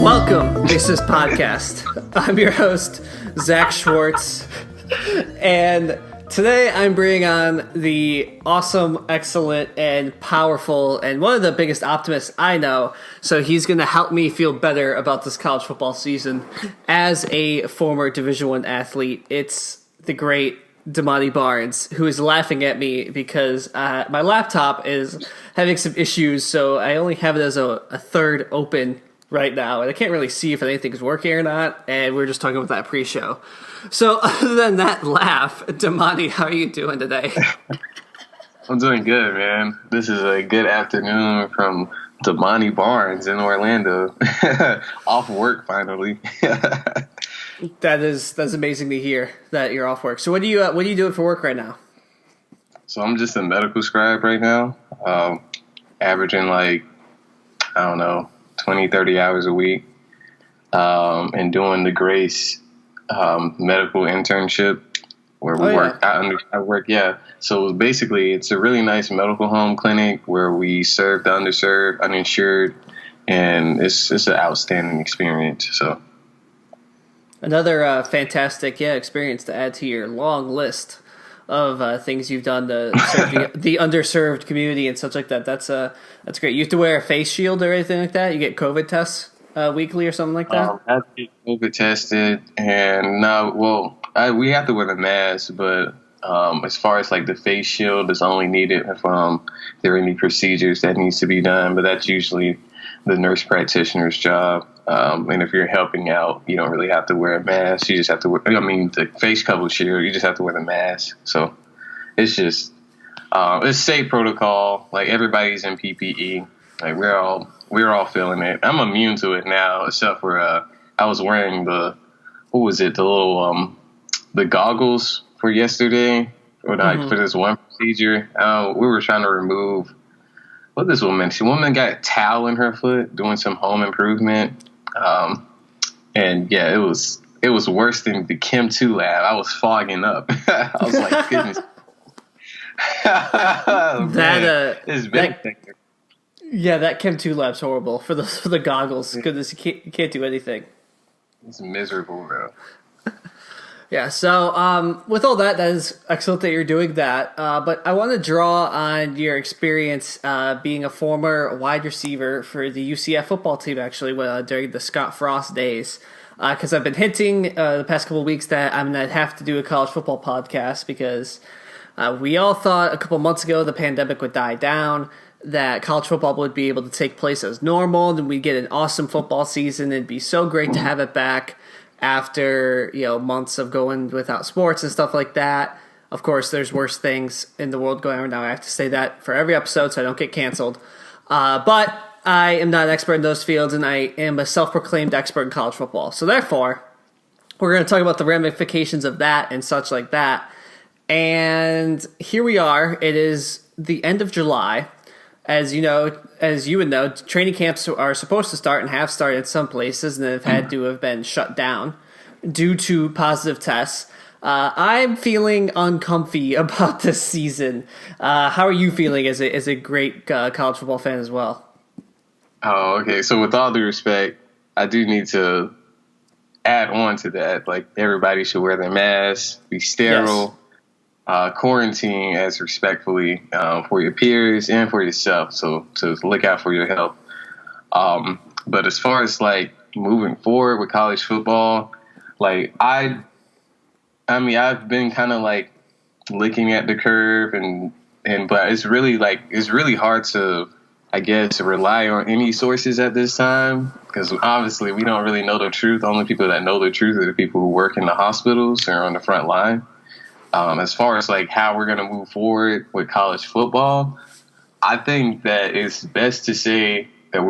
Welcome, this is Podcast. I'm your host, Zach Schwartz, and today I'm bringing on the awesome, excellent, and powerful, and one of the biggest optimists I know, so he's going to help me feel better about this college football season. As a former Division I athlete, it's the great Demani Barnes, who is laughing at me because my laptop is having some issues, so I only have it as a third open right now, and I can't really see if anything's working or not, and we were just talking about that pre-show. So other than that laugh, Demani, how are you doing today? I'm doing good, man. This is a good afternoon from Demani Barnes in Orlando. Off work, finally. That's amazing to hear that you're off work. So what are you doing for work right now? So I'm just a medical scribe right now, averaging 20, 30 hours a week, and doing the Grace medical internship where we work. I work. So basically, it's a really nice medical home clinic where we serve the underserved, uninsured, and it's an outstanding experience. So another fantastic experience to add to your long list of things you've done to serve the underserved community and such like that. That's great. You have to wear a face shield or anything like that? You get COVID tests weekly or something like that? I have to get COVID tested, and we have to wear the mask, but as far as the face shield is only needed if there are any procedures that needs to be done, but that's usually the nurse practitioner's job. And if you're helping out, you don't really have to wear a mask. You just have to wear, the face cover shield, you just have to wear the mask. So it's just, it's safe protocol. Everybody's in PPE. We're all feeling it. I'm immune to it now, except for, I was wearing the goggles for yesterday for this one procedure. We were trying to remove this woman. Woman got a towel in her foot doing some home improvement. And yeah, it was worse than the Chem 2 lab. I was fogging up. I was like, goodness. That Chem 2 lab's horrible for the goggles. Goodness, you can't do anything. It's miserable, bro. Yeah, so with all that is excellent that you're doing that. But I want to draw on your experience being a former wide receiver for the UCF football team, actually, during the Scott Frost days. Because I've been hinting the past couple of weeks that I'm going to have to do a college football podcast because we all thought a couple months ago the pandemic would die down, that college football would be able to take place as normal, and we'd get an awesome football season. It'd be so great to have it back after months of going without sports and stuff like that. Of course, there's worse things in the world going on now. I have to say that for every episode so I don't get canceled. But I am not an expert in those fields, and I am a self-proclaimed expert in college football. So therefore, we're going to talk about the ramifications of that and such like that. And here we are. It is the end of July. As you would know, training camps are supposed to start and have started in some places, and have had to have been shut down due to positive tests. I'm feeling uncomfy about this season. How are you feeling as a great college football fan as well? Oh, okay. So with all due respect, I do need to add on to that. Everybody should wear their masks, be sterile. Yes. Quarantine as respectfully for your peers and for yourself, so to look out for your health. But as far as moving forward with college football, I've been kind of looking at the curve but it's really hard to, I guess, rely on any sources at this time because obviously we don't really know the truth. The only people that know the truth are the people who work in the hospitals or on the front line. As far as how we're going to move forward with college football, I think that it's best to say that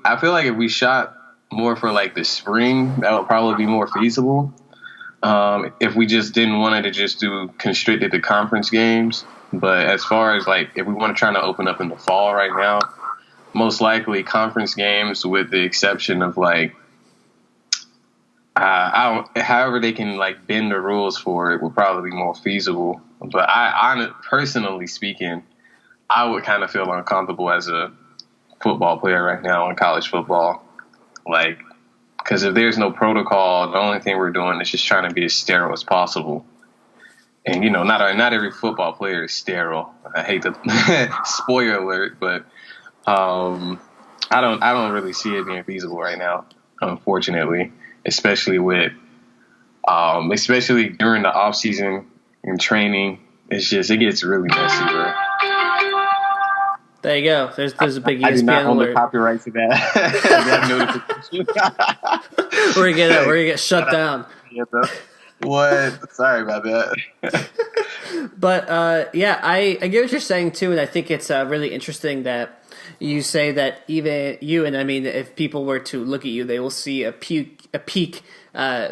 I feel like if we shot more for the spring, that would probably be more feasible. If we just didn't want to just do constricted to conference games. But as far as if we want to try to open up in the fall right now, most likely conference games with the exception of however they can bend the rules for it would probably be more feasible. But personally speaking, I would kind of feel uncomfortable as a football player right now in college football. Like, because if there's no protocol, the only thing we're doing is just trying to be as sterile as possible. And, not every football player is sterile. I hate to spoiler alert, but I don't really see it being feasible right now, unfortunately, especially especially during the off season and training. It gets really messy, bro. There you go. There's a big ESPN I do not own alert. the copyright to that. notification. We're gonna get shut down. Yeah, bro. What? Sorry about that. But I get what you're saying too, and I think it's really interesting that you say that even you, and I mean, if people were to look at you, they will see a peak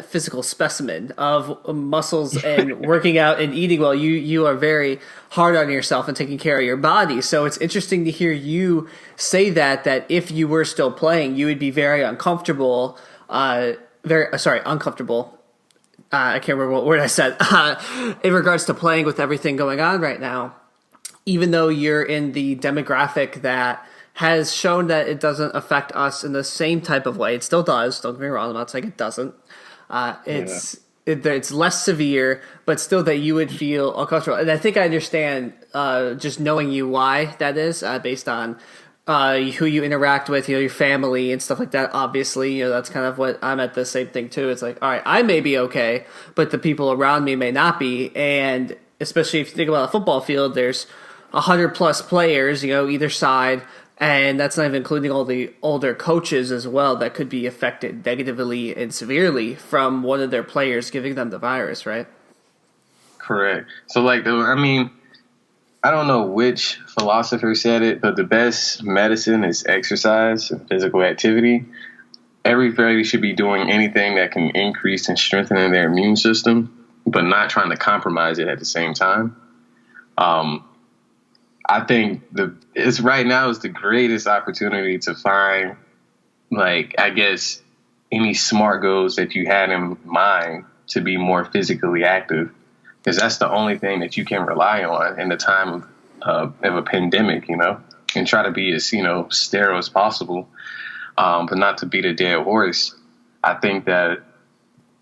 physical specimen of muscles and working out and eating well. You are very hard on yourself and taking care of your body. So it's interesting to hear you say that if you were still playing, you would be very uncomfortable. Uncomfortable. I can't remember what word I said. In regards to playing with everything going on right now, even though you're in the demographic that has shown that it doesn't affect us in the same type of way. It still does. Don't get me wrong. I'm not saying it doesn't. It's less severe, but still that you would feel uncomfortable. And I think I understand just knowing you why that is based on who you interact with, your family and stuff like that. Obviously, that's kind of what I'm at the same thing too. It's like, all right, I may be okay, but the people around me may not be. And especially if you think about a football field, there's 100+ players, either side. And that's not even including all the older coaches as well that could be affected negatively and severely from one of their players giving them the virus, right? Correct. So, I don't know which philosopher said it, but the best medicine is exercise and physical activity. Everybody should be doing anything that can increase and strengthen their immune system, but not trying to compromise it at the same time. I think right now is the greatest opportunity to find, any SMART goals that you had in mind to be more physically active, because that's the only thing that you can rely on in the time of a pandemic, and try to be as, sterile as possible, but not to beat a dead horse. I think that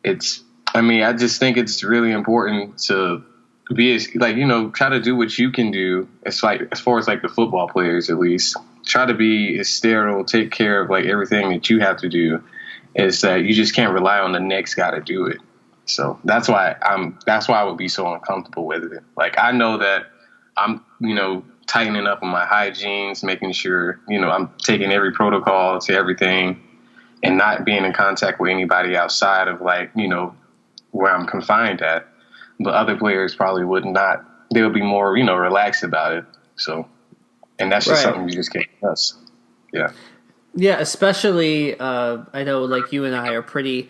I just think it's really important to be try to do what you can do as far as the football players, at least try to be as sterile, take care of everything that you have to do, is that you just can't rely on the next guy to do it. So that's why I would be so uncomfortable with it. I know that I'm, tightening up on my hygienes, making sure, I'm taking every protocol to everything and not being in contact with anybody outside of where I'm confined at. But other players probably would not. They would be more, relaxed about it. So, and that's just something you just can't trust. Yeah. Yeah, especially I know you and I are pretty.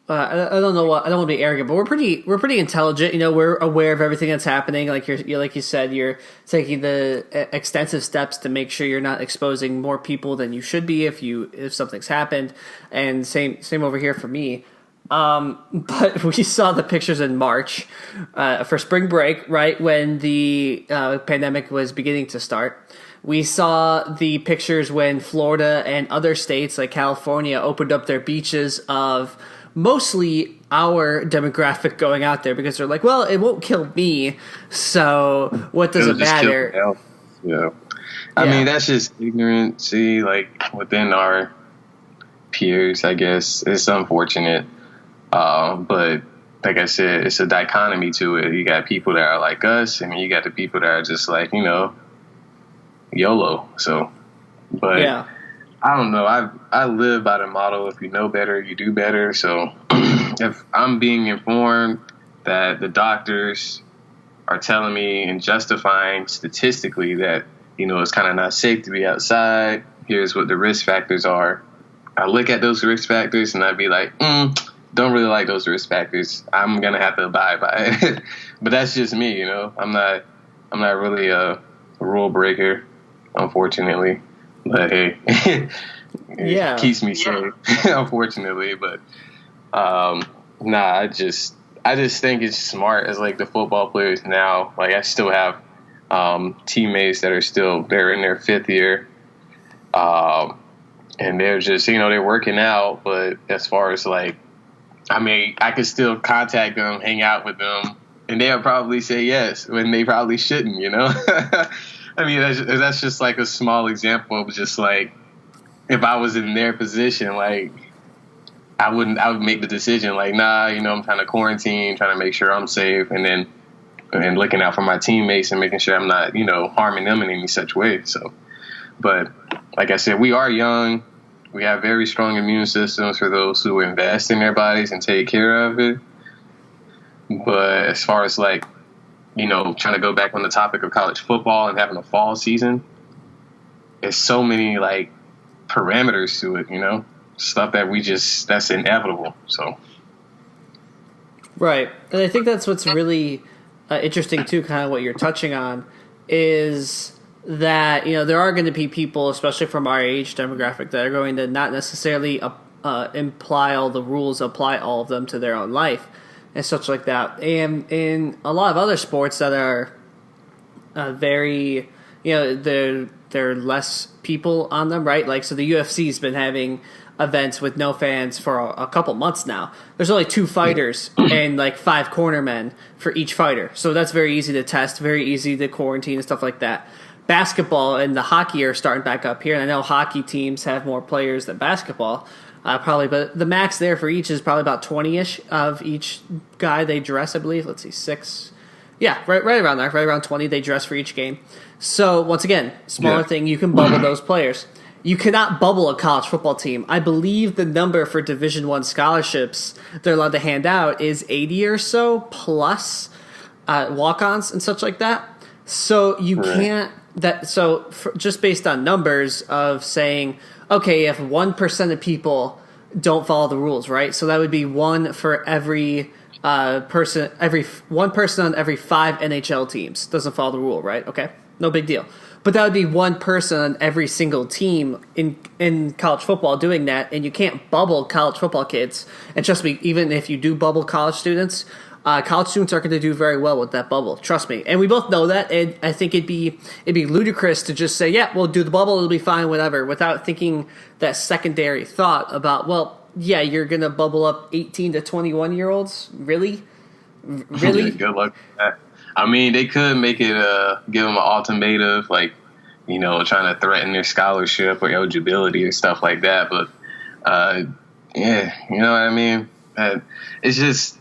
I don't know what I don't want to be arrogant, but we're pretty intelligent. We're aware of everything that's happening. Like you said, you're taking the extensive steps to make sure you're not exposing more people than you should be if something's happened. And same over here for me. But we saw the pictures in March for spring break, right when the pandemic was beginning to start. We saw the pictures when Florida and other states like California opened up their beaches of mostly our demographic going out there because they're like, well, it won't kill me, so what does it matter? Yeah. I mean, that's just ignorancy, within our peers, I guess. It's unfortunate. But like I said, it's a dichotomy to it. You got people that are like us, and you got the people that are just YOLO. So, but yeah. I don't know. I live by the motto, if you know better, you do better. So if I'm being informed that the doctors are telling me and justifying statistically that, it's kind of not safe to be outside, here's what the risk factors are. I look at those risk factors and I'd be like, don't really like those risk factors. I'm going to have to abide by it. But that's just me, I'm not really a rule breaker, unfortunately. But hey, it keeps me safe, unfortunately. But I I just think it's smart as like the football players now. Like I still have teammates that they're in their 5th year, and they're just they're working out. But as far as like, I mean, I could still contact them, hang out with them, and they'll probably say yes when they probably shouldn't. I mean, that's just like a small example of just like if I was in their position, like. I would make the decision like, nah, I'm trying to quarantine, trying to make sure I'm safe, and looking out for my teammates and making sure I'm not, harming them in any such way. So, but like I said, we are young. We have very strong immune systems for those who invest in their bodies and take care of it. But as far as like, trying to go back on the topic of college football and having a fall season, there's so many like parameters to it, stuff that that's inevitable. So, right. And I think that's what's really interesting too, kind of what you're touching on, is that, there are going to be people, especially from our age demographic, that are going to not necessarily apply all the rules, apply all of them to their own life and such like that. And in a lot of other sports that are very, there are less people on them, right? Like, so the UFC's been having events with no fans for a couple months now. There's only 2 fighters and like 5 cornermen for each fighter. So that's very easy to test, very easy to quarantine and stuff like that. Basketball and the hockey are starting back up here. And I know hockey teams have more players than basketball, probably, but the max there for each is probably about 20-ish of each guy they dress, I believe. Let's see, 6. Yeah, right around there, right around 20 they dress for each game. So once again, smaller thing, you can bubble those players. You cannot bubble a college football team. I believe the number for Division I scholarships they're allowed to hand out is 80 or so plus walk-ons and such like that. So you can't just based on numbers of saying, okay, if 1% of people don't follow the rules, right? So that would be 1 for every person, one person on every 5 NHL teams doesn't follow the rule, right? Okay, no big deal. But that would be 1 person on every single team in college football doing that, and you can't bubble college football kids. And trust me, even if you do bubble college students are going to do very well with that bubble. Trust me. And we both know that, and I think it'd be ludicrous to just say, yeah, we'll do the bubble, it'll be fine, whatever, without thinking that secondary thought about, well, yeah, you're going to bubble up 18 to 21-year-olds? Really? Really? Good luck with that. I mean, they could make it give them an ultimatum, like, trying to threaten their scholarship or eligibility or stuff like that. But, yeah, you know what I mean? It's just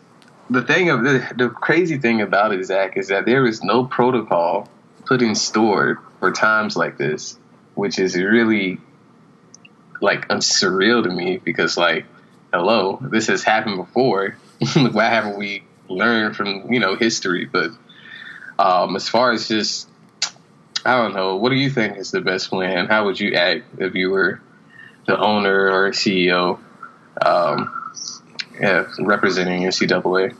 the crazy thing about it, Zach, is that there is no protocol put in store for times like this, which is really, like, surreal to me because, like, hello, this has happened before. Why haven't we learned from, history? But as far as just, I don't know, what do you think is the best plan? How would you act if you were the owner or CEO representing NCAA?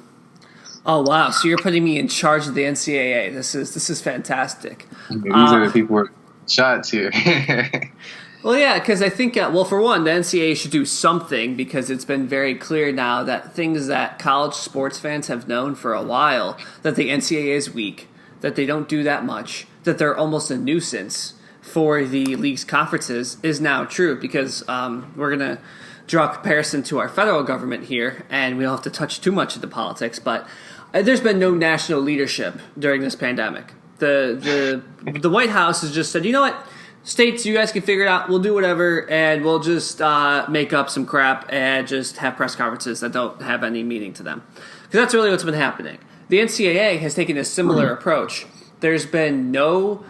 Oh, wow. So you're putting me in charge of the NCAA. This is fantastic. These are the people we're shot to. Well, yeah, because I think, for one, the NCAA should do something because it's been very clear now that things that college sports fans have known for a while, that the NCAA is weak, that they don't do that much, that they're almost a nuisance for the league's conferences is now true because we're going to draw a comparison to our federal government here, and we don't have to touch too much of the politics, but there's been no national leadership during this pandemic. The White House has just said, you know what? States, you guys can figure it out. We'll do whatever, and we'll just make up some crap and just have press conferences that don't have any meaning to them. Because that's really what's been happening. The NCAA has taken a similar approach. There's been no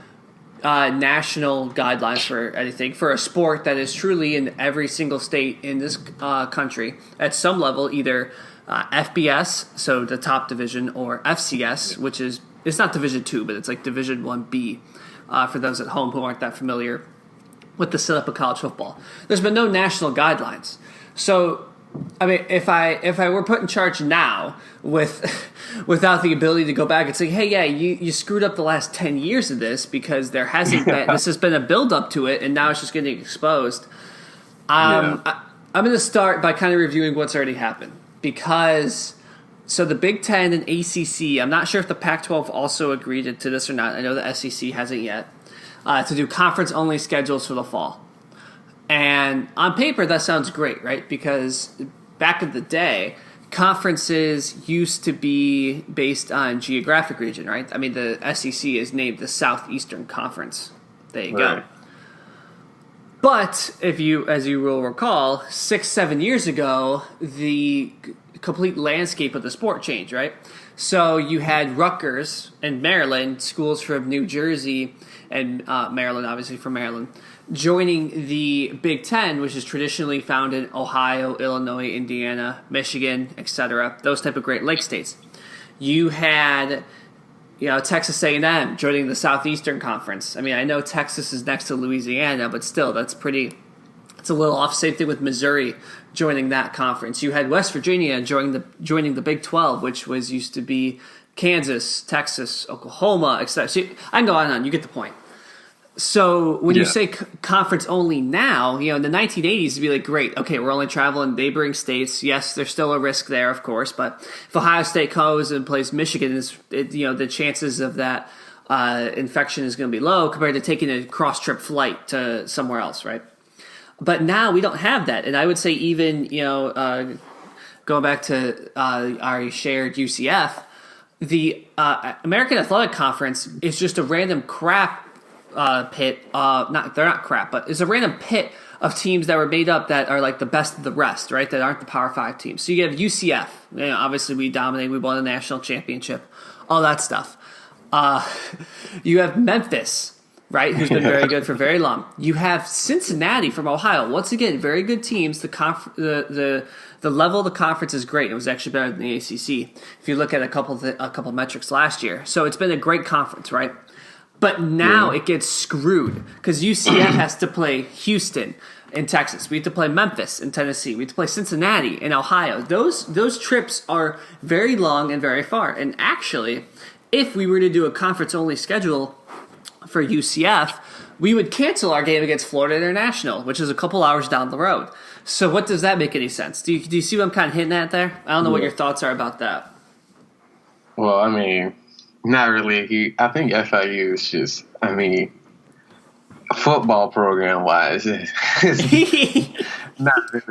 national guidelines for anything for a sport that is truly in every single state in this country at some level, either FBS, so the top division, or FCS, which is, it's not Division 2, but it's like Division 1B. For those at home who aren't that familiar with the setup of college football. There's been no national guidelines. So, I mean, if I were put in charge now without the ability to go back and say, hey, yeah, you screwed up the last 10 years of this because there hasn't been, this has been a build-up to it, and now it's just getting exposed. I'm going to start by kind of reviewing what's already happened because So the Big Ten and ACC, I'm not sure if the Pac-12 also agreed to this or not. I know the SEC hasn't yet, to do conference-only schedules for the fall. And on paper, that sounds great, right? Because back in the day, conferences used to be based on geographic region, right? I mean, the SEC is named the Southeastern Conference. There you go. But if you, as you will recall, 6-7 years ago, the complete landscape of the sport changed, right? So you had Rutgers and Maryland, schools from New Jersey and Maryland, obviously from Maryland, joining the Big Ten, which is traditionally found in Ohio, Illinois, Indiana, Michigan, etc., those type of Great Lakes states. You had, Texas A&M joining the Southeastern Conference. I mean, I know Texas is next to Louisiana, but still, it's a little off. Same thing with Missouri joining that conference. You had West Virginia joining the Big 12, which used to be Kansas, Texas, Oklahoma, etc. So I can go on and on. You get the point. So when you say conference only now, in the 1980s, it'd be like, great, okay, we're only traveling neighboring states. Yes, there's still a risk there, of course, but if Ohio State goes and plays Michigan, the chances of that infection is going to be low compared to taking a cross-trip flight to somewhere else, right? But now we don't have that, and I would say even, going back to our shared UCF, the American Athletic Conference is just a random crap pit. They're not crap, but it's a random pit of teams that were made up that are like the best of the rest, right? That aren't the Power 5 teams. So you have UCF. Obviously, we dominate. We won a national championship. All that stuff. You have Memphis, right? Who's been very good for very long. You have Cincinnati from Ohio. Once again, very good teams. The level of the conference is great. It was actually better than the ACC. If you look at a couple metrics last year, so it's been a great conference, right? But now it gets screwed because UCF has to play Houston in Texas. We have to play Memphis in Tennessee. We have to play Cincinnati in Ohio. Those trips are very long and very far. And actually, if we were to do a conference-only schedule for UCF, we would cancel our game against Florida International, which is a couple hours down the road. So what does that make any sense? Do you see what I'm kind of hinting at there? I don't know what your thoughts are about that. Well, I mean, not really. I think FIU is just, football program wise, it's not really,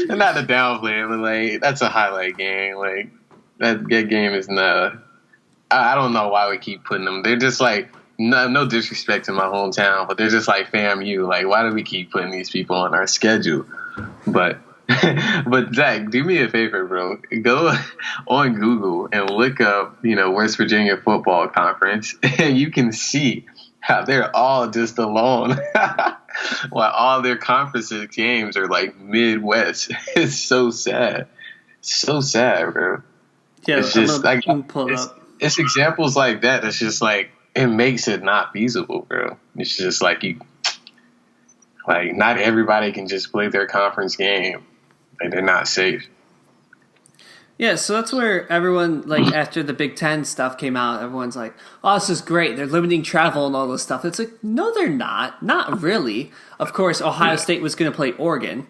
not to downplay it, but like that's a highlight game. Like that game is not. I don't know why we keep putting them. They're just like no disrespect to my hometown, but they're just like FAMU. Like why do we keep putting these people on our schedule? But Zach, do me a favor, bro. Go on Google and look up, West Virginia Football Conference, and you can see how they're all just alone, while all their conferences games are like Midwest. It's so sad, bro. Yeah, it's just it's examples like that. It's just like it makes it not feasible, bro. It's just like not everybody can just play their conference game. Like they're not safe. Yeah, so that's where everyone, after the Big Ten stuff came out, everyone's like, oh, this is great. They're limiting travel and all this stuff. It's like, no, they're not. Not really. Of course, Ohio State was going to play Oregon,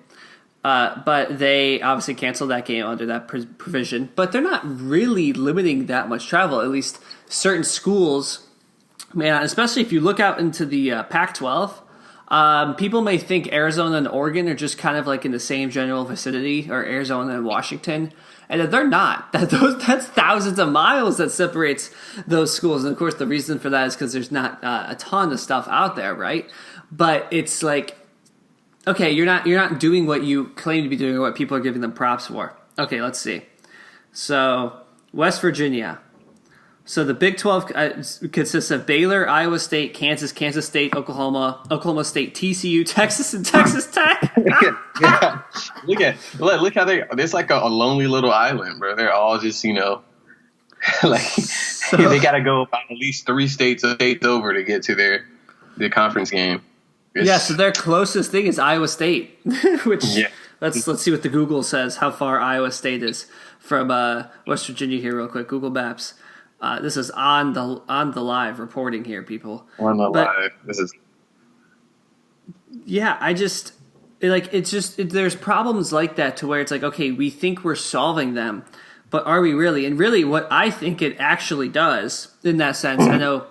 but they obviously canceled that game under that provision. But they're not really limiting that much travel, at least certain schools. Man, especially if you look out into the Pac-12, people may think Arizona and Oregon are just kind of like in the same general vicinity, or Arizona and Washington, and they're not. That's thousands of miles that separates those schools. And of course, the reason for that is because there's not a ton of stuff out there, right? But it's like, okay, you're not doing what you claim to be doing, or what people are giving them props for. Okay, let's see. So West Virginia. So the Big 12 consists of Baylor, Iowa State, Kansas, Kansas State, Oklahoma, Oklahoma State, TCU, Texas, and Texas Tech. Yeah. Look how it's like a lonely little island, bro. They're all just, they got to go about at least 3 states over to get to their conference game. So their closest thing is Iowa State, which let's see what the Google says, how far Iowa State is from West Virginia here real quick. Google Maps. This is on the live reporting here, people. Live. This is. Yeah, there's problems like that to where it's like, okay, we think we're solving them, but are we really? And really, what I think it actually does in that sense, I know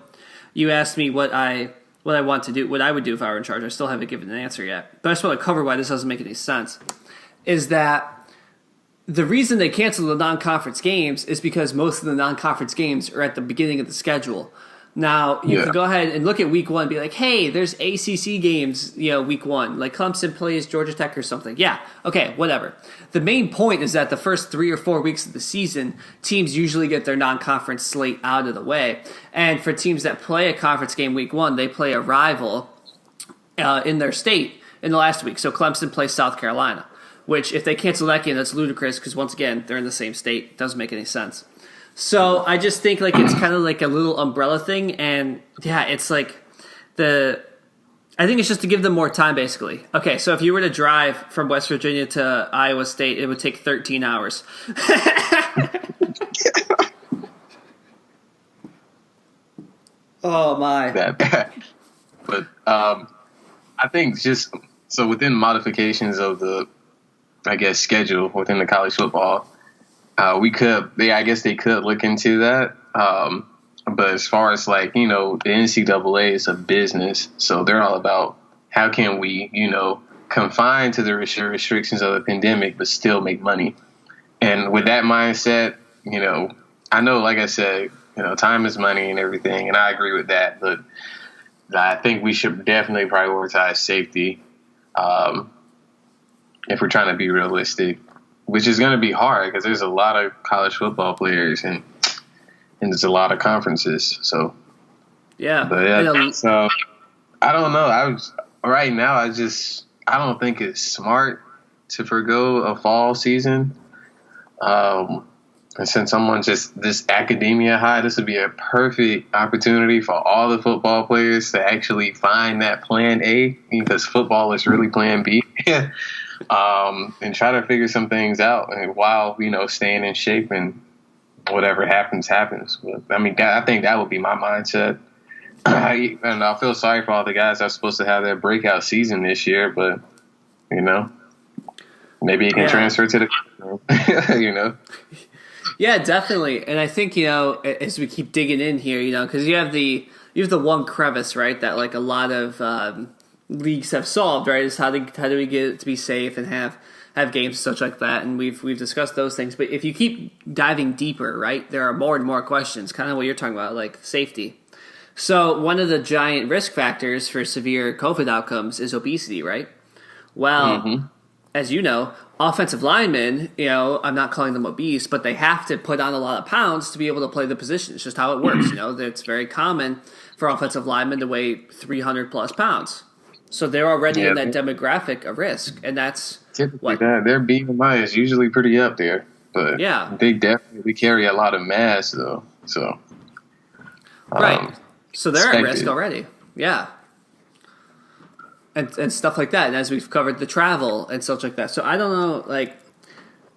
you asked me what I want to do, what I would do if I were in charge. I still haven't given an answer yet, but I just want to cover why this doesn't make any sense. Is that the reason they cancel the non-conference games is because most of the non-conference games are at the beginning of the schedule. Now, you can go ahead and look at week one and be like, hey, there's ACC games, week one. Like Clemson plays Georgia Tech or something. Yeah, okay, whatever. The main point is that the first 3 or 4 weeks of the season, teams usually get their non-conference slate out of the way. And for teams that play a conference game week one, they play a rival in their state in the last week. So Clemson plays South Carolina, which if they cancel that game, that's ludicrous because, once again, they're in the same state. It doesn't make any sense. So I just think like it's kind of like a little umbrella thing, and it's like I think it's just to give them more time, basically. Okay, so if you were to drive from West Virginia to Iowa State, it would take 13 hours. Oh my! That bad. But I think just so within modifications of the, I guess, schedule within the college football. I guess they could look into that. But as far as the NCAA is a business, so they're all about how can we, confine to the restrictions of the pandemic, but still make money. And with that mindset, I know, like I said, time is money and everything, and I agree with that. But I think we should definitely prioritize safety if we're trying to be realistic. Which is going to be hard because there's a lot of college football players and there's a lot of conferences. So so I don't know. Right now I don't think it's smart to forgo a fall season. And since I'm on just this academia high, this would be a perfect opportunity for all the football players to actually find that plan A, because football is really plan B. And try to figure some things out while, staying in shape, and whatever happens. But, I think that would be my mindset. And I feel sorry for all the guys that are supposed to have their breakout season this year, but, maybe it can transfer to the, Yeah, definitely. And I think, as we keep digging in here, because you have the one crevice, right, that like a lot of leagues have solved, right? Is how do we get it to be safe and have games and such like that, and we've discussed those things. But if you keep diving deeper, right, there are more and more questions, kind of what you're talking about, like safety. So one of the giant risk factors for severe COVID outcomes is obesity, right? Well, as you know, offensive linemen, I'm not calling them obese, but they have to put on a lot of pounds to be able to play the position. It's just how it works. It's very common for offensive linemen to weigh 300 plus pounds. So they're already in that demographic of risk, and that's typically their BMI is usually pretty up there. But they definitely carry a lot of mass, though. So right, so they're at risk already. Yeah, and stuff like that. And as we've covered, the travel and such like that. So I don't know,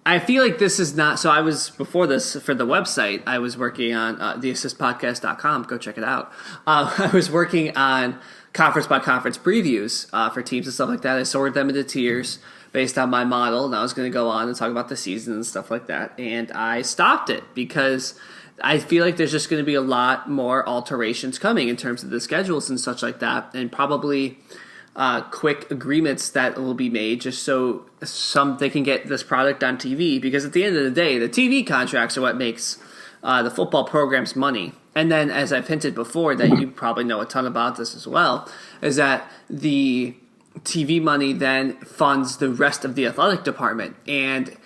I feel like this is not. So I was before this for the website. I was working on theassistpodcast.com. Go check it out. I was working on conference by conference previews for teams and stuff like that. I sorted them into tiers based on my model, and I was going to go on and talk about the season and stuff like that. And I stopped it because I feel like there's just going to be a lot more alterations coming in terms of the schedules and such like that, and probably quick agreements that will be made just so they can get this product on TV. Because at the end of the day, the TV contracts are what makes the football program's money. And then, as I've hinted before, that you probably know a ton about this as well, is that the TV money then funds the rest of the athletic department. And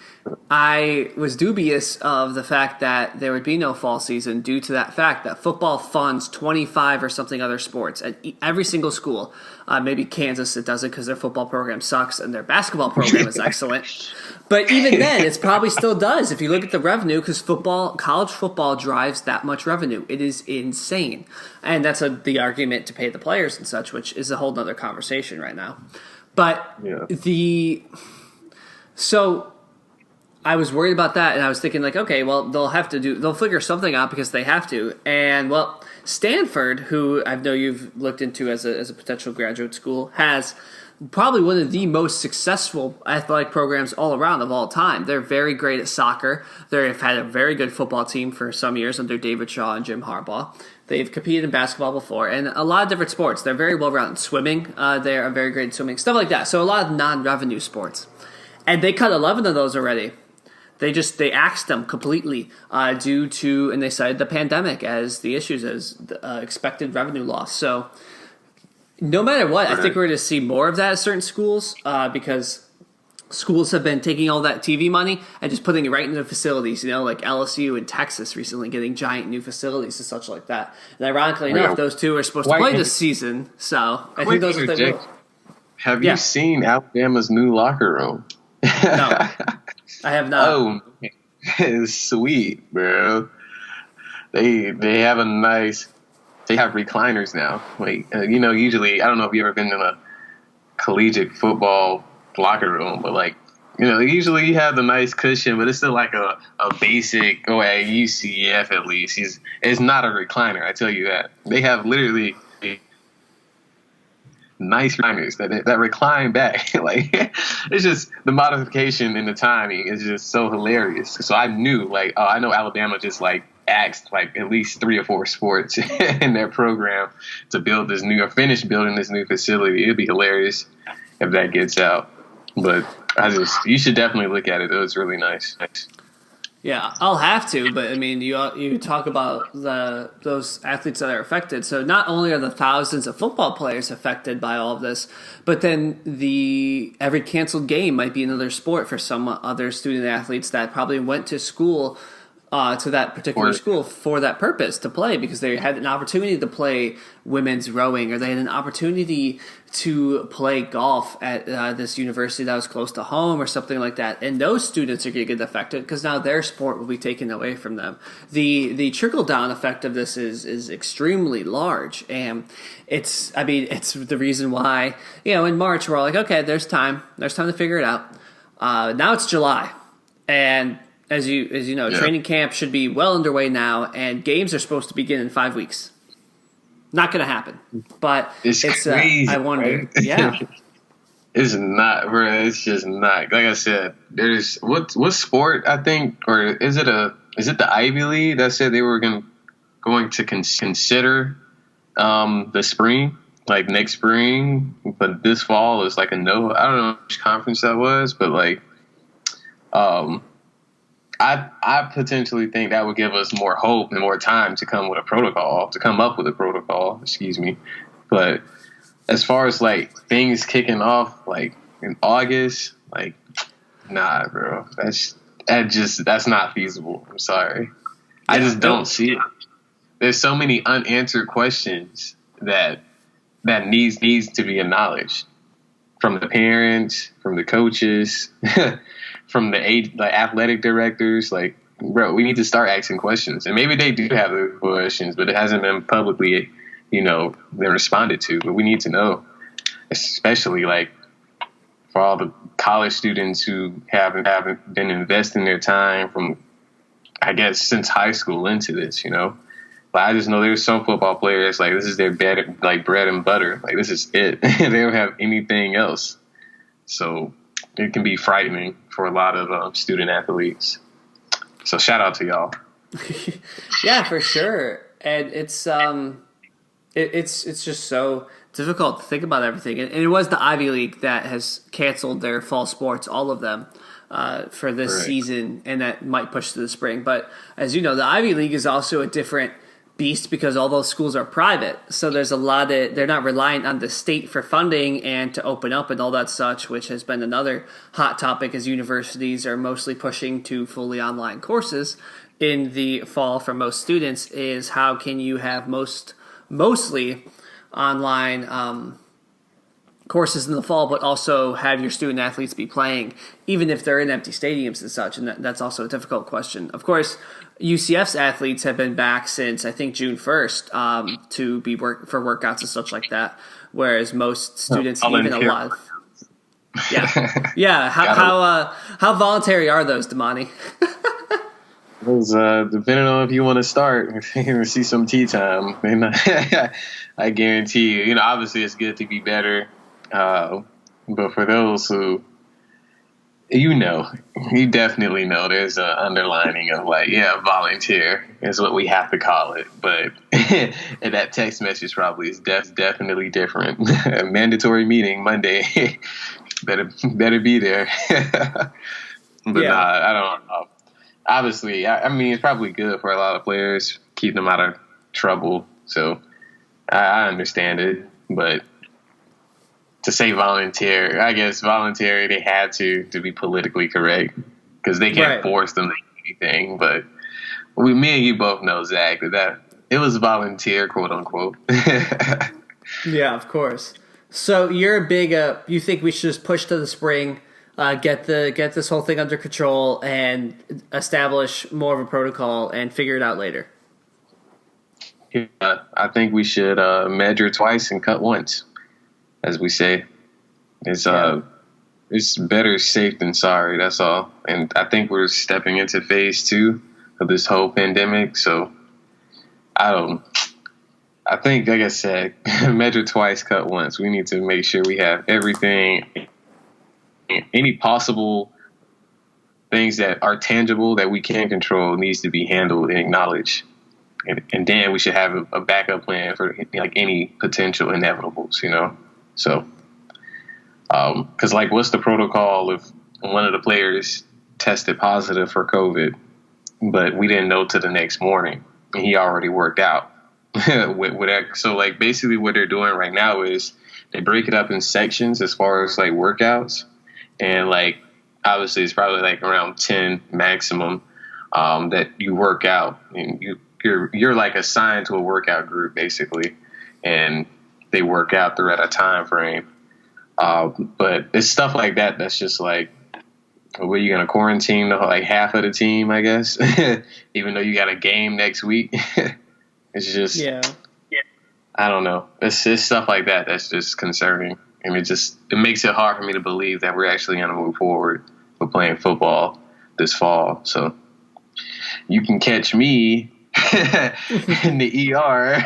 I was dubious of the fact that there would be no fall season due to that fact that football funds 25 or something other sports at every single school. Maybe Kansas, it doesn't because their football program sucks and their basketball program is excellent. But even then, it probably still does if you look at the revenue, because college football drives that much revenue. It is insane. And that's the argument to pay the players and such, which is a whole other conversation right now. But so I was worried about that, and I was thinking okay, well, they'll figure something out because they have to. And Stanford, who I know you've looked into as a potential graduate school, has probably one of the most successful athletic programs all around of all time. They're very great at soccer. They've had a very good football team for some years under David Shaw and Jim Harbaugh. They've competed in basketball before and a lot of different sports. They're very well rounded. Swimming, they are very great at swimming, stuff like that. So a lot of non-revenue sports. And they cut 11 of those already. They axed them completely due to, and they cited the pandemic as the issues, as the, expected revenue loss. So no matter what, I think we're going to see more of that at certain schools because schools have been taking all that TV money and just putting it right into facilities, like LSU and Texas recently getting giant new facilities and such like that. And ironically enough, those two are supposed to play this season. So I think those are the Have you seen Alabama's new locker room? No. I have not. Oh, it's sweet, bro. They have they have recliners now. Like, usually, I don't know if you've ever been in a collegiate football locker room, but usually you have the nice cushion, but it's still like a basic, at UCF at least. It's not a recliner, I tell you that. They have literally nice recliners that recline back. It's just the modification and the timing is just so hilarious. So I knew, I know Alabama just asked at least 3 or 4 sports in their program to build this new or finish building this new facility. It'd be hilarious if that gets out. But you should definitely look at it. It was really nice. Yeah, I'll have to, but I mean, you talk about those athletes that are affected. So not only are the thousands of football players affected by all of this, but then every canceled game might be another sport for some other student athletes that probably went to school to that particular school for that purpose, to play, because they had an opportunity to play women's rowing, or they had an opportunity to play golf at this university that was close to home or something like that. And those students are going to get affected because now their sport will be taken away from them. The trickle-down effect of this is extremely large. And it's the reason why, in March we're all like, okay, there's time to figure it out. Now it's July. And as you know, training camp should be well underway now, and games are supposed to begin in 5 weeks. Not going to happen, but it's crazy. I wonder, right? Yeah, it's not, bro. It's just not. Like I said, there's what sport, I think, or is it the Ivy League that said they were going to consider the spring, next spring, but this fall is a no. I don't know which conference that was, but I potentially think that would give us more hope and more time to come up with a protocol, excuse me. But as far as things kicking off in August, nah, bro. That's not feasible. I'm sorry. I just don't see it. There's so many unanswered questions that needs to be acknowledged from the parents, from the coaches, from the athletic directors. Bro, we need to start asking questions. And maybe they do have the questions, but it hasn't been publicly, been responded to. But we need to know, especially for all the college students who haven't been investing their time from, I guess, since high school into this, But I just know there's some football players this is their bread and butter. This is it. They don't have anything else. So it can be frightening for a lot of student athletes. So shout out to y'all. Yeah, for sure. And it's just so difficult to think about everything. And it was the Ivy League that has canceled their fall sports, all of them, for this season, and that might push to the spring. But as you know, the Ivy League is also a different beast because all those schools are private. So there's a lot of, they're not reliant on the state for funding and to open up and all that such, which has been another hot topic as universities are mostly pushing to fully online courses in the fall for most students, is how can you have mostly online courses in the fall, but also have your student athletes be playing, even if they're in empty stadiums and such. And that's also a difficult question. Of course, UCF's athletes have been back since, I think, June 1st to be for workouts and such like that, whereas most students, even a lot of... Yeah. How voluntary are those, Demani? Depending on if you want to start, if you want to see some tea time, I guarantee you. Obviously it's good to be better. But for those who, you definitely know there's an underlining of like, yeah, volunteer is what we have to call it. But and that text message probably is definitely different. A mandatory meeting Monday. better be there. But Yeah. I don't know. Obviously, I mean, it's probably good for a lot of players, keep them out of trouble. So I understand it. But to say volunteer, I guess voluntary, they had to be politically correct because they can't force them to do anything. But me and you both know, Zach, that it was volunteer, quote unquote. Yeah, of course. So you're a big. You think we should just push to the spring, get this whole thing under control, and establish more of a protocol and figure it out later. Yeah, I think we should measure twice and cut once, as we say. It's better safe than sorry. That's all. And I think we're stepping into phase 2 of this whole pandemic. So I think, like I said, measure twice, cut once. We need to make sure we have everything, any possible things that are tangible that we can control needs to be handled and acknowledged. And then we should have a backup plan for like any potential inevitables, So, because like, what's the protocol if one of the players tested positive for COVID, but we didn't know till the next morning and he already worked out? with that. So like basically what they're doing right now is they break it up in sections as far as like workouts, and like obviously it's probably like around 10 maximum that you work out, and you're like assigned to a workout group basically, and they work out throughout a time frame. But it's stuff like that that's just like, were you going to quarantine like half of the team, I guess, even though you got a game next week? It's just, I don't know. It's stuff like that that's just concerning. And it makes it hard for me to believe that we're actually going to move forward with playing football this fall. So you can catch me in the ER.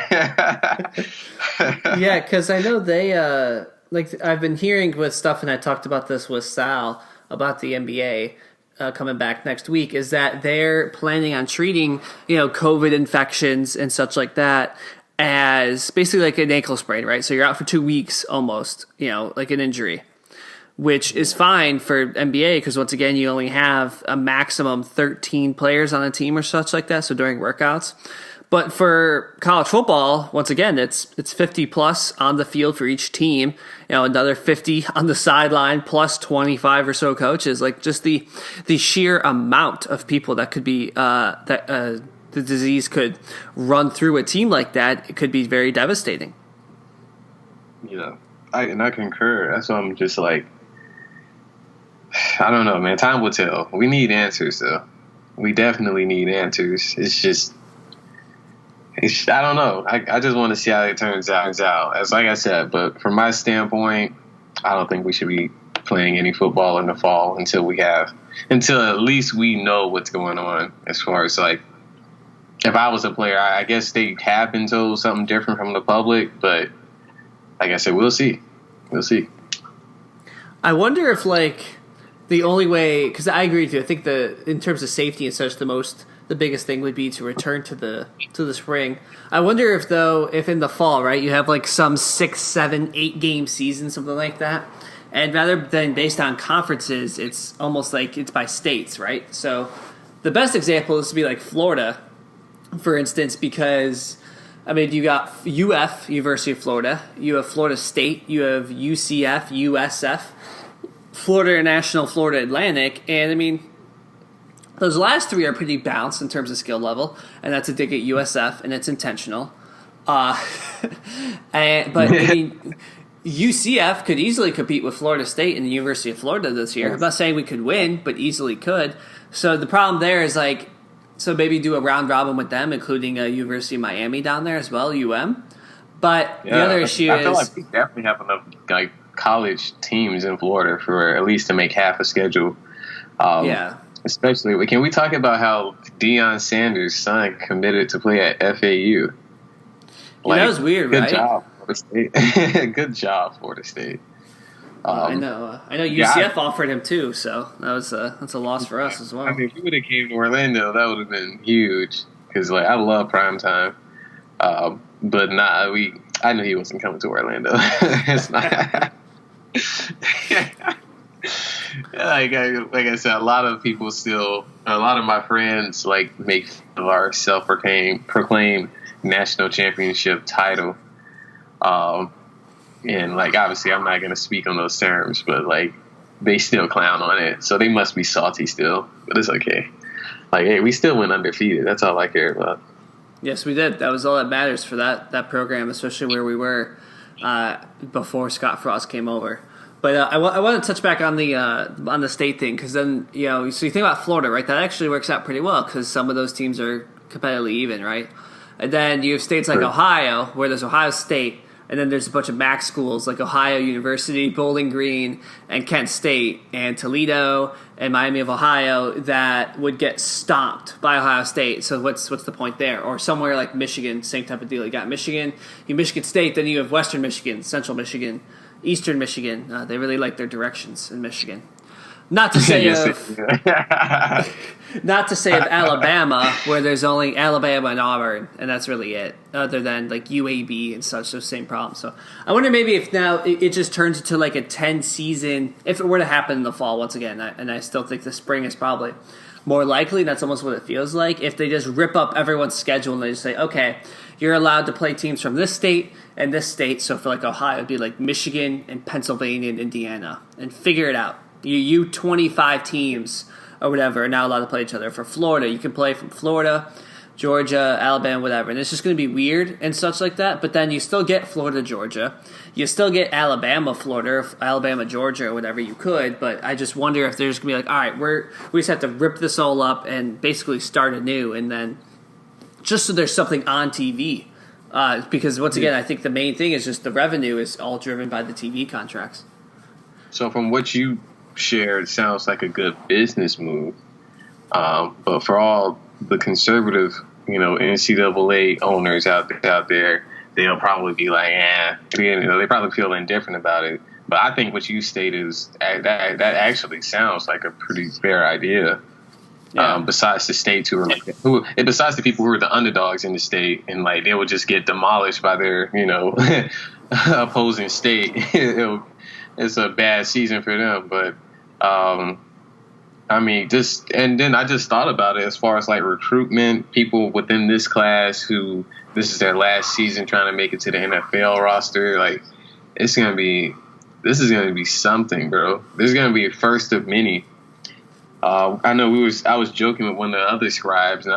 Yeah, because I know they, I've been hearing with stuff, and I talked about this with Sal about the NBA. Coming back next week, is that they're planning on treating, COVID infections and such like that as basically like an ankle sprain, right? So you're out for 2 weeks almost, like an injury, which is fine for NBA because once again, you only have a maximum 13 players on a team or such like that. So during workouts. But for college football, once again, it's 50 plus on the field for each team. Another 50 on the sideline plus 25 or so coaches. Like just the sheer amount of people that could be the disease could run through a team like that, it could be very devastating. Yeah, I concur. That's why I'm just like, I don't know, man. Time will tell. We need answers, though. We definitely need answers. I don't know. I just want to see how it turns out. As like I said, but from my standpoint, I don't think we should be playing any football in the fall until at least we know what's going on. As far as like, if I was a player, I guess they have been told something different from the public, but like I said, we'll see. I wonder if like the only way, because I agree with you. I think in terms of safety and such, the biggest thing would be to return to the spring. I wonder if in the fall, right, you have like some 6, 7, 8 game season, something like that. And rather than based on conferences, it's almost like it's by states, right? So the best example is to be like Florida, for instance, because I mean, you got UF, University of Florida, you have Florida State, you have UCF, USF, Florida International, Florida Atlantic, and I mean, those last 3 are pretty balanced in terms of skill level, and that's a dig at USF, and it's intentional. But I mean, UCF could easily compete with Florida State and the University of Florida this year. I'm not saying we could win, but easily could. So the problem there is like, so maybe do a round robin with them, including University of Miami down there as well, UM. But the other issue I feel like we definitely have enough like college teams in Florida for at least to make half a schedule. Especially, can we talk about how Deion Sanders' son committed to play at FAU? Like, that was weird, good right? Job, Florida State. Good job, Florida State. I know. I know Yeah, UCF offered him too, so that's a loss for us as I well. mean, if we would have came to Orlando, that would have been huge because like I love prime time. But nah, I knew he wasn't coming to Orlando. It's not. Like I said, a lot of people still, a lot of my friends like make fun of our proclaimed national championship title. And like obviously, I'm not going to speak on those terms, but like they still clown on it, so they must be salty still. But it's okay. Like, hey, we still went undefeated. That's all I care about. Yes, we did. That was all that matters for that program, especially where we were before Scott Frost came over. But I want to touch back on the state thing because then so you think about Florida, right? That actually works out pretty well because some of those teams are competitively even, right? And then you have states like Ohio where there's Ohio State, and then there's a bunch of MAC schools like Ohio University, Bowling Green, and Kent State, and Toledo, and Miami of Ohio that would get stomped by Ohio State. So what's the point there? Or somewhere like Michigan, same type of deal. You got Michigan, Michigan State, then you have Western Michigan, Central Michigan, Eastern Michigan. They really like their directions in Michigan. Not to say not to say of Alabama, where there's only Alabama and Auburn, and that's really it. Other than like UAB and such, those same problems. So I wonder maybe if now it just turns into like a 10-season. If it were to happen in the fall once again, and I still think the spring is probably more likely. That's almost what it feels like. If they just rip up everyone's schedule and they just say, okay, you're allowed to play teams from this state and this state. So for like Ohio, it'd be like Michigan and Pennsylvania and Indiana, and figure it out. You 25 teams or whatever are now allowed to play each other. For Florida, you can play from Florida, Georgia, Alabama, whatever. And it's just going to be weird and such like that. But then you still get Florida, Georgia. You still get Alabama, Florida, Alabama, Georgia, or whatever you could. But I just wonder if there's going to be like, all right, we just have to rip this all up and basically start anew. And then just so there's something on TV. Because once again, I think the main thing is just the revenue is all driven by the TV contracts. So from what you shared, it sounds like a good business move. But for all the conservative, NCAA owners out there, they'll probably be like, they probably feel indifferent about it. But I think what you stated is that actually sounds like a pretty fair idea. Yeah. Besides the states besides the people who are the underdogs in the state, and like they will just get demolished by their, opposing state. It's a bad season for them, but then I just thought about it as far as like recruitment, people within this class who this is their last season trying to make it to the NFL roster. Like this is gonna be something, bro. This is gonna be a first of many. I know I was joking with one of the other scribes, and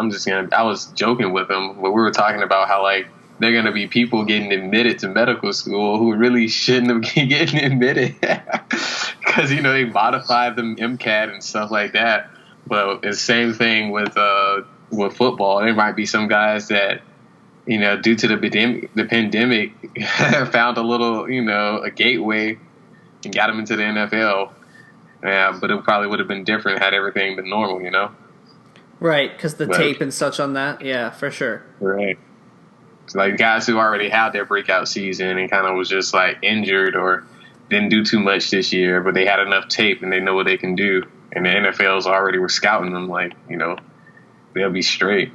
I was joking with him, but we were talking about how like they're going to be people getting admitted to medical school who really shouldn't have been getting admitted because, they modified the MCAT and stuff like that. But it's the same thing with football. There might be some guys that, due to the pandemic, found a little, a gateway and got them into the NFL. Yeah, but it probably would have been different had everything been normal, Right, because the tape and such on that. Yeah, for sure. Right. It's like guys who already had their breakout season and kind of was just like injured or didn't do too much this year, but they had enough tape and they know what they can do. And the NFLs already were scouting them like, they'll be straight.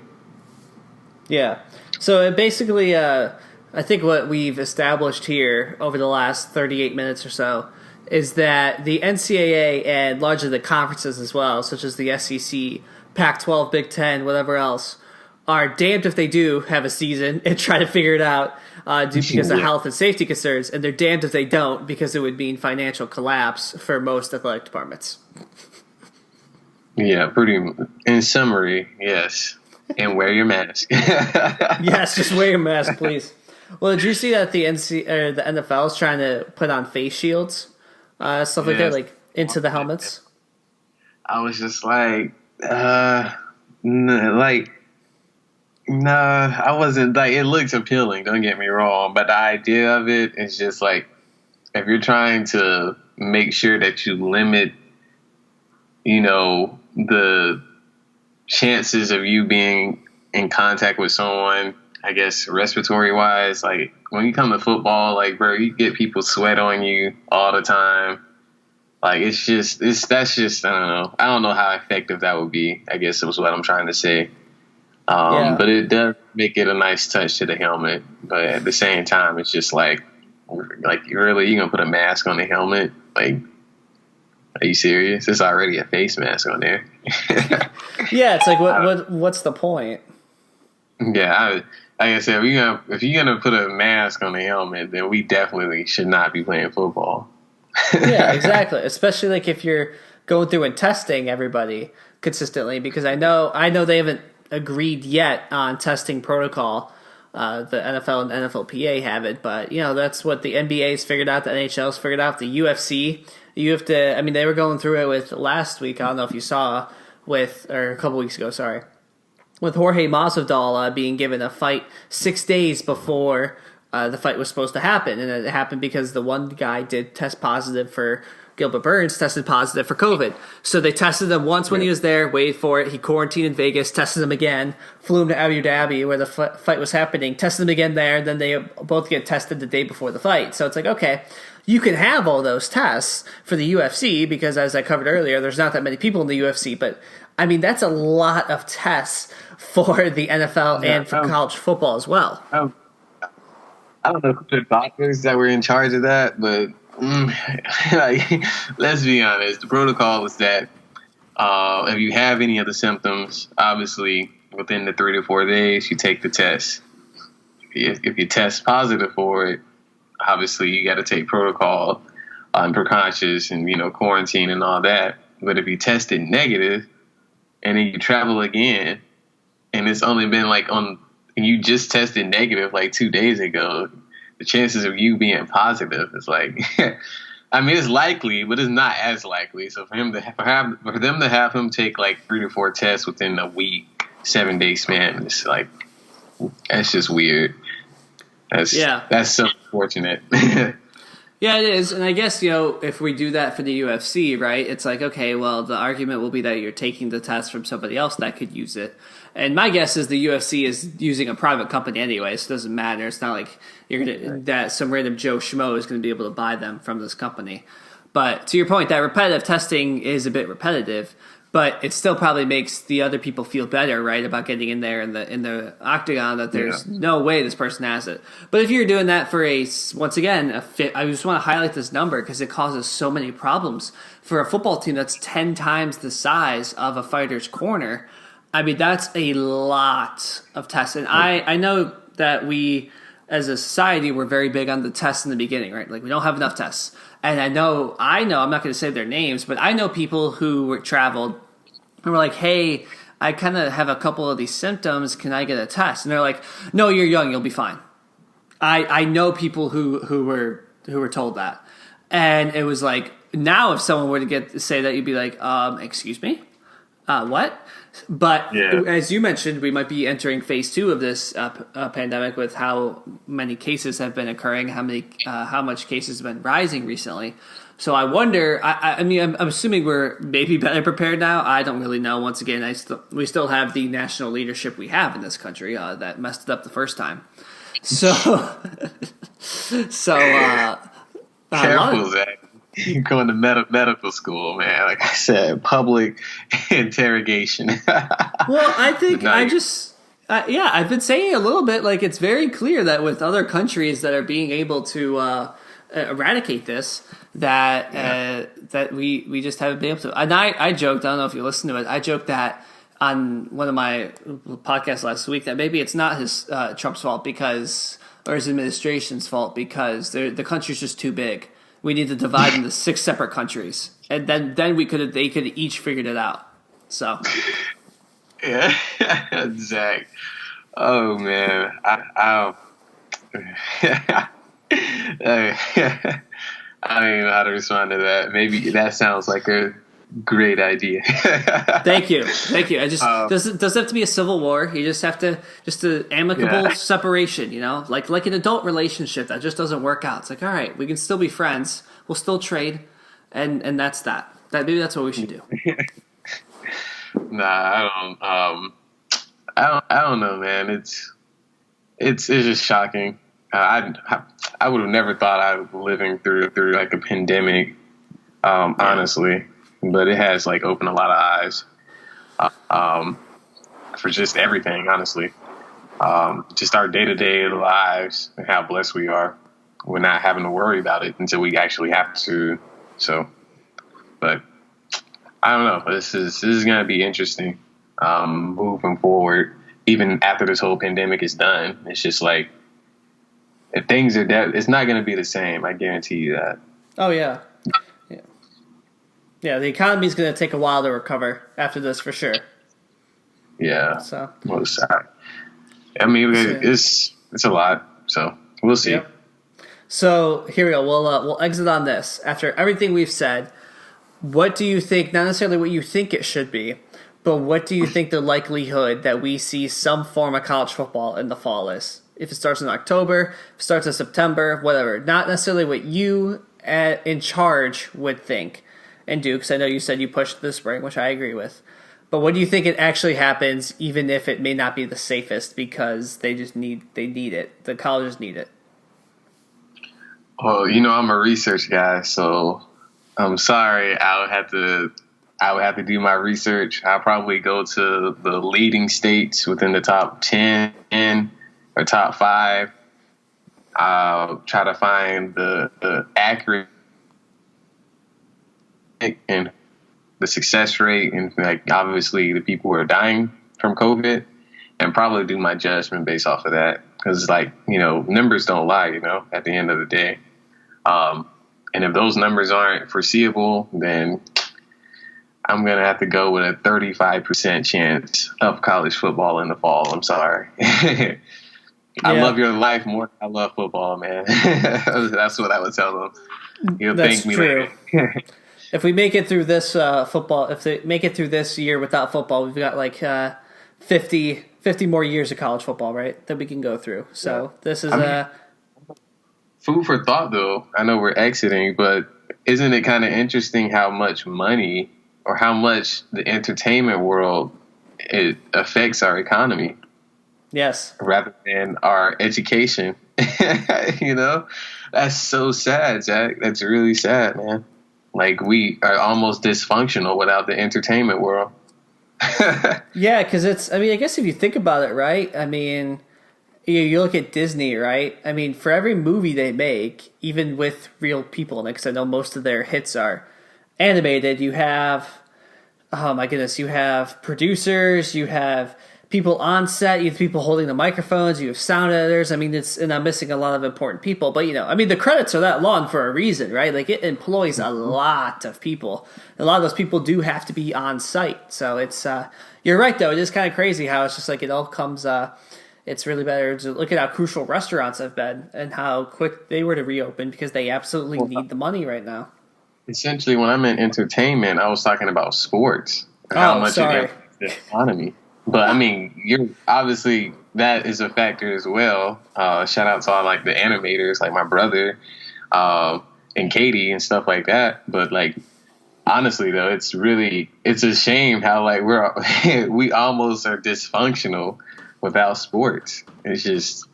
Yeah. So it basically, I think what we've established here over the last 38 minutes or so is that the NCAA and largely the conferences as well, such as the SEC, Pac-12, Big Ten, whatever else, are damned if they do have a season and try to figure it out because of health and safety concerns, and they're damned if they don't because it would mean financial collapse for most athletic departments. Yeah, in summary, yes. And wear your mask. Yes, just wear your mask, please. Well, did you see that the NFL is trying to put on face shields? Stuff like that, like into the helmets. I was just like, no, I wasn't like, it looks appealing, don't get me wrong, but the idea of it is just like, if you're trying to make sure that you limit, the chances of you being in contact with someone I guess respiratory wise, like when you come to football, like bro, you get people sweat on you all the time. Like that's just I don't know how effective that would be. I guess was what I'm trying to say. Yeah. But it does make it a nice touch to the helmet. But at the same time, it's just like you gonna put a mask on the helmet? Like, are you serious? There's already a face mask on there. Yeah, it's like what's the point? Yeah, like I said, if you're gonna put a mask on the helmet, then we definitely should not be playing football. Yeah, exactly. Especially like if you're going through and testing everybody consistently, because I know they haven't agreed yet on testing protocol. The NFL and NFLPA have it, but that's what the NBA's figured out, the NHL's figured out, the UFC. You have to. I mean, they were going through it with last week. I don't know if you saw or a couple weeks ago. Sorry, with Jorge Masvidal being given a fight 6 days before the fight was supposed to happen, and it happened because the one guy did test positive for Gilbert Burns, tested positive for COVID. So they tested him once when he was there, waited for it. He quarantined in Vegas, tested him again, flew him to Abu Dhabi where the fight was happening, tested him again there, and then they both get tested the day before the fight. So it's like, okay, you can have all those tests for the UFC because, as I covered earlier, there's not that many people in the UFC, but I mean, that's a lot of tests for the NFL and for college football as well. I don't know who the doctors that were in charge of that, but like, let's be honest. The protocol was that if you have any of the symptoms, obviously within the 3 to 4 days, you take the test. If you test positive for it, obviously you got to take protocol and precautions and quarantine and all that. But if you tested negative and then you travel again, and it's only been and you just tested negative like 2 days ago, the chances of you being positive is like, I mean, it's likely, but it's not as likely. So for them to have him take like 3 to 4 tests within a week, 7 day span, it's like, that's just weird. That's so unfortunate. Yeah, it is. And I guess, if we do that for the UFC, right, it's like, okay, well, the argument will be that you're taking the test from somebody else that could use it. And my guess is the UFC is using a private company anyway, so it doesn't matter. It's not like that some random Joe Schmo is going to be able to buy them from this company. But to your point, that repetitive testing is a bit repetitive, but it still probably makes the other people feel better, right, about getting in there in the octagon that there's no way this person has it. But if you're doing that for I just want to highlight this number because it causes so many problems for a football team that's 10 times the size of a fighter's corner. I mean, that's a lot of tests. And I know that we, as a society, we're very big on the tests in the beginning, right? Like, we don't have enough tests. And I know, I'm not going to say their names, but I know people who were traveled and were like, hey, I kind of have a couple of these symptoms. Can I get a test? And they're like, no, you're young. You'll be fine. I know people who were told that. And it was like, now if someone were to say that, you'd be like, excuse me? What? But as you mentioned, we might be entering phase 2 of this pandemic with how many cases have been occurring, how much cases have been rising recently. So I wonder. I mean, I'm assuming we're maybe better prepared now. I don't really know. Once again, we still have the national leadership we have in this country that messed it up the first time. So, careful, Zach. You're going to medical school, man. Like I said, public interrogation. Well, I think I've been saying a little bit. Like, it's very clear that with other countries that are being able to eradicate this, that we just haven't been able to. And I joked. I don't know if you listened to it. I joked that on one of my podcasts last week that maybe it's not Trump's fault or his administration's fault because the country's just too big. We need to divide into 6 separate countries, and then they could each figured it out. So, yeah, Zach. Oh man, I don't even know how to respond to that. Maybe that sounds like a great idea. Thank you. I just doesn't have to be a civil war. You just have to amicable separation. Like an adult relationship that just doesn't work out. It's like, all right, we can still be friends. We'll still trade, and that's that. Maybe that's what we should do. Nah, I don't know, man. it's just shocking. I would have never thought I was living through like a pandemic, honestly, but it has like opened a lot of eyes for just everything, honestly. Just our day-to-day lives and how blessed we are. We're not having to worry about it until we actually have to. So, but I don't know. This is going to be interesting moving forward. Even after this whole pandemic is done, it's just like if things are dead, it's not going to be the same. I guarantee you that. Oh yeah. Yeah, the economy is going to take a while to recover after this for sure. Yeah. So, well, I mean, it's a lot. So we'll see. Yep. So here we go. We'll exit on this. After everything we've said, what do you think? Not necessarily what you think it should be, but what do you think the likelihood that we see some form of college football in the fall is? If it starts in October, if it starts in September, whatever. Not necessarily what you in charge would think and do, because I know you said you pushed this spring, which I agree with. But what do you think it actually happens, even if it may not be the safest, because they need it. The colleges need it. Well, I'm a research guy, so I'm sorry. I would have to do my research. I'll probably go to the leading states within the top 10 or top 5. I'll try to find the accurate and the success rate and like obviously the people who are dying from COVID, and probably do my judgment based off of that. Because numbers don't lie, at the end of the day. And if those numbers aren't foreseeable, then I'm going to have to go with a 35% chance of college football in the fall. I'm sorry. I love your life more than I love football, man. That's what I would tell them. You'll That's thank me true. later. If we make it through this football, if they make it through this year without football, we've got like 50 more years of college football, right, that we can go through. So this is food for thought, though. I know we're exiting, but isn't it kind of interesting how much money or how much the entertainment world it affects our economy? Yes. Rather than our education. That's so sad, Jack. That's really sad, man. Like, we are almost dysfunctional without the entertainment world. Yeah, because I guess if you think about it, right? I mean, you look at Disney, right? I mean, for every movie they make, even with real people in it, because I know most of their hits are animated, you have, oh my goodness, you have producers, you have people on set, you have people holding the microphones, you have sound editors. I mean, and I'm missing a lot of important people, but the credits are that long for a reason, right? Like, it employs a lot of people. A lot of those people do have to be on site. So it's, you're right though. It is kind of crazy how it's just like it all comes, it's really better to look at how crucial restaurants have been and how quick they were to reopen because they absolutely need the money right now. Essentially, when I meant entertainment, I was talking about sports. How much it impacts the economy. But I mean, you're obviously that is a factor as well. Shout out to all like the animators, like my brother and Katie and stuff like that. But like, honestly though, it's a shame how like we almost are dysfunctional without sports. It's just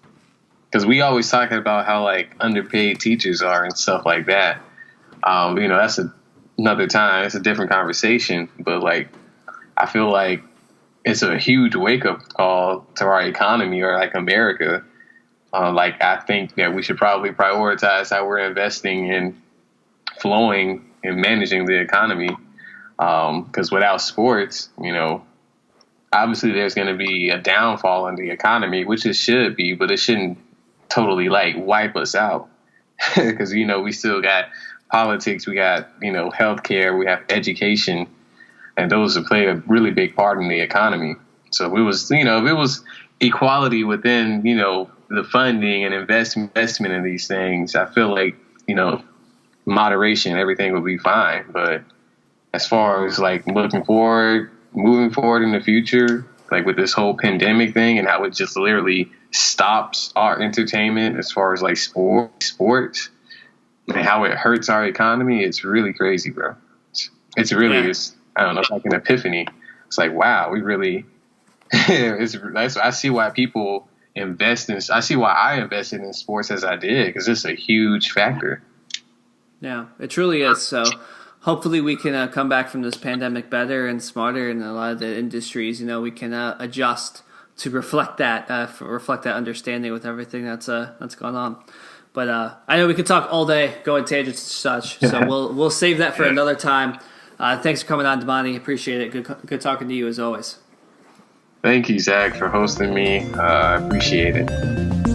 because we always talking about how like underpaid teachers are and stuff like that. That's another time. It's a different conversation. But like, I feel like it's a huge wake-up call to our economy or like America. I think that we should probably prioritize how we're investing in flowing and managing the economy. Because without sports, obviously there's going to be a downfall in the economy, which it should be, but it shouldn't totally like wipe us out. Because, we still got politics, we got, healthcare, we have education. And those have played a really big part in the economy. So if it was equality within, the funding and investment in these things, I feel like, moderation, everything would be fine. But as far as like moving forward in the future, like with this whole pandemic thing and how it just literally stops our entertainment as far as like sports and how it hurts our economy, it's really crazy, bro. It's really is. I don't know, it's like an epiphany. It's like, wow, we really, I see why people I see why I invested in sports as I did, because it's a huge factor. Yeah, it truly is. So hopefully we can come back from this pandemic better and smarter, and a lot of the industries, we can adjust to reflect that understanding with everything that's gone on. But I know we could talk all day, go in tangents and such. So we'll save that for another time. Thanks for coming on, Demani. Appreciate it. Good talking to you as always. Thank you, Zach, for hosting me. I appreciate it.